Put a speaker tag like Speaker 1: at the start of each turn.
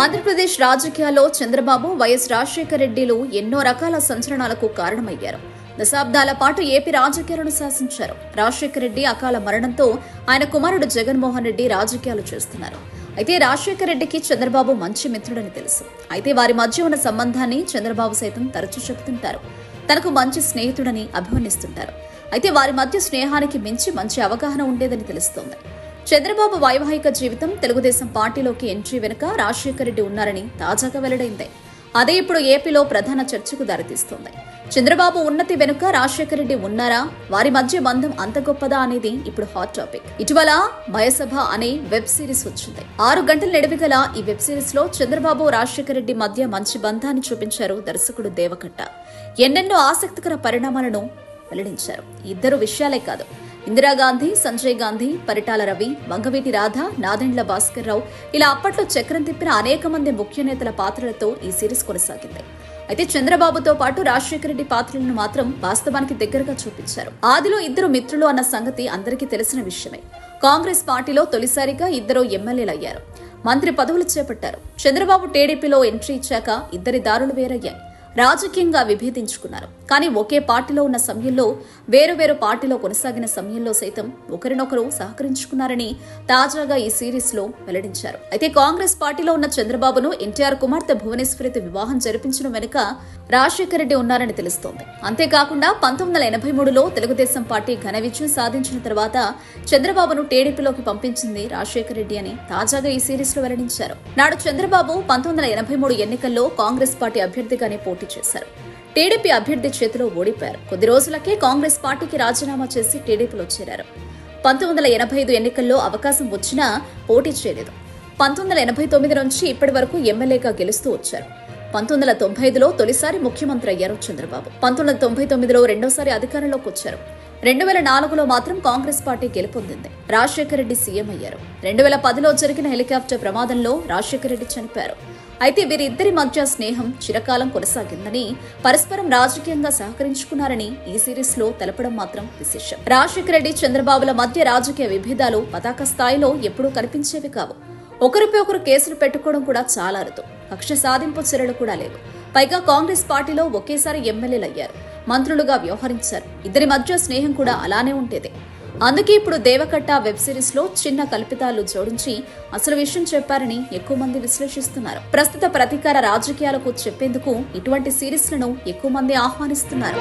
Speaker 1: ఆంధ్రప్రదేశ్ రాజకీయాల్లో చంద్రబాబు, వైఎస్ రాజశేఖర రెడ్డిలు ఎన్నో రకాల సంచలనాలకు కారణమయ్యారు. దశాబ్దాల పాటు ఏపీ రాజకీయాలను శాసించారు. రాజశేఖర రెడ్డి అకాల మరణంతో ఆయన కుమారుడు జగన్మోహన్ రెడ్డి రాజకీయాలు చేస్తున్నారు. అయితే రాజశేఖర రెడ్డికి చంద్రబాబు మంచి మిత్రుడని తెలుసు. అయితే వారి మధ్య ఉన్న సంబంధాన్ని చంద్రబాబు సైతం తరచూ చెబుతుంటారు. తనకు మంచి స్నేహితుడని అభివర్ణిస్తుంటారు. అయితే వారి మధ్య స్నేహానికి మించి మంచి అవగాహన ఉండేదని తెలుస్తోంది. చంద్రబాబు వైవాహిక జీవితం, తెలుగుదేశం పార్టీలోకి ఎంట్రీ వెనుక రాజశేఖర రెడ్డి ఉన్నారని తాజాగా వెల్లడైంది. అదే ఇప్పుడు ఏపీలో ప్రధాన చర్చకు దారితీస్తోంది. చంద్రబాబు ఉన్నతి వెనుక రాజశేఖర రెడ్డి ఉన్నారా, వారి మధ్య బంధం అంత గొప్పదా అనేది ఇప్పుడు హాట్ టాపిక్. ఇటీవల భయసభ అనే వెబ్ సిరీస్ వచ్చింది. 6 గంటల నిడివిగల ఈ వెబ్ సిరీస్ లో చంద్రబాబు, రాజశేఖర రెడ్డి మధ్య మంచి బంధాన్ని చూపించారు దర్శకుడు దేవకట్ట. ఎన్నెన్నో ఆసక్తికర పరిణామాలను వెల్లడించారు. ఇద్దరు విషయాలే కాదు, ఇందిరాగాంధీ, సంజయ్ గాంధీ, పరిటాల రవి, వంగవీటి రాధ, నాదెండ్ల భాస్కర్ రావు ఇలా అప్పట్లో చక్రం తిప్పిన అనేక మంది ముఖ్య నేతల పాత్రలతో ఈ సిరీస్ కొనసాగింది. అయితే చంద్రబాబుతో పాటు రాజశేఖర రెడ్డి పాత్రలను మాత్రం వాస్తవానికి దగ్గరగా చూపించారు. ఆదిలో ఇద్దరు మిత్రులు అన్న సంగతి అందరికీ తెలిసిన విషయమే. కాంగ్రెస్ పార్టీలో తొలిసారిగా ఇద్దరు ఎమ్మెల్యేలయ్యారు, మంత్రి పదవులు చేపట్టారు. చంద్రబాబు టీడీపీలో ఎంట్రీ ఇచ్చాక ఇద్దరి దారులు వేరయ్యాయి. రాజకీయంగా విభేదించుకున్నారు. కానీ ఒకే పార్టీలో ఉన్న సమయంలో, వేరు పార్టీలో కొనసాగిన సమయంలో సైతం ఒకరినొకరు సహకరించుకున్నారని తాజాగా ఈ సిరీస్ లో వెల్లడించారు. అయితే కాంగ్రెస్ పార్టీలో ఉన్న చంద్రబాబును ఎన్టీఆర్ కుమార్తె భువనేశ్వరితో వివాహం జరిపించడం వెనుక రాజశేఖర రెడ్డి ఉన్నారని తెలుస్తోంది. అంతేకాకుండా 1983లో తెలుగుదేశం పార్టీ ఘన విజయం సాధించిన తర్వాత చంద్రబాబును టీడీపీలోకి పంపించింది రాజశేఖర రెడ్డి అని తాజాగా ఈ సిరీస్ లో వెల్లడించారు. నాడు చంద్రబాబు 1983 ఎన్నికల్లో కాంగ్రెస్ పార్టీ అభ్యర్థిగానే పోటీ చేశారు. టీడీపీ అభ్యర్థి చేతిలో ఓడిపోయారు. కొద్ది రోజులకే కాంగ్రెస్ పార్టీకి రాజీనామా చేసి టీడీపీలో చేరారు. 1985 ఎన్నికల్లో అవకాశం వచ్చినా పోటీ చేయలేదు. 1989 నుంచి ఇప్పటి వరకు ఎమ్మెల్యేగా గెలుస్తూ వచ్చారు. 1995లో తొలిసారి ముఖ్యమంత్రి అయ్యారు చంద్రబాబు. 1999లో రెండోసారి అధికారంలోకి వచ్చారు. 2004లో మాత్రం కాంగ్రెస్ పార్టీ గెలుపొందింది. రాజశేఖర రెడ్డి సీఎం అయ్యారు. 2010లో జరిగిన హెలికాప్టర్ ప్రమాదంలో రాజశేఖర రెడ్డి చనిపోయారు. అయితే వీరిద్దరి మధ్య స్నేహం చిరకాలం కొనసాగిందని, పరస్పరం రాజకీయంగా సహకరించుకున్నారని ఈ సిరీస్ లో తెలపడం మాత్రం విశేషం. రాజశేఖర రెడ్డి, చంద్రబాబుల మధ్య రాజకీయ విభేదాలు పతాక స్థాయిలో ఎప్పుడూ కనిపించేవి కావు. ఒకరిపై ఒకరు కేసులు పెట్టుకోవడం కూడా చాలా అరుదు. కక్ష సాధింపు చర్యలు కూడా లేవు. పైగా కాంగ్రెస్ పార్టీలో ఒకేసారి ఎమ్మెల్యేలయ్యారు, మంత్రులుగా వ్యవహరించారు. ఇద్దరి మధ్య స్నేహం కూడా అలానే ఉండేది. అందుకే ఇప్పుడు దేవకట్ట వెబ్ సిరీస్ లో చిన్న కల్పితాలు జోడించి అసలు విషయం చెప్పారని ఎక్కువ మంది విశ్లేషిస్తున్నారు. ప్రస్తుత ప్రతీకార రాజకీయాలకు చెప్పేందుకు ఇటువంటి సిరీస్లను ఎక్కువ మంది ఆహ్వానిస్తున్నారు.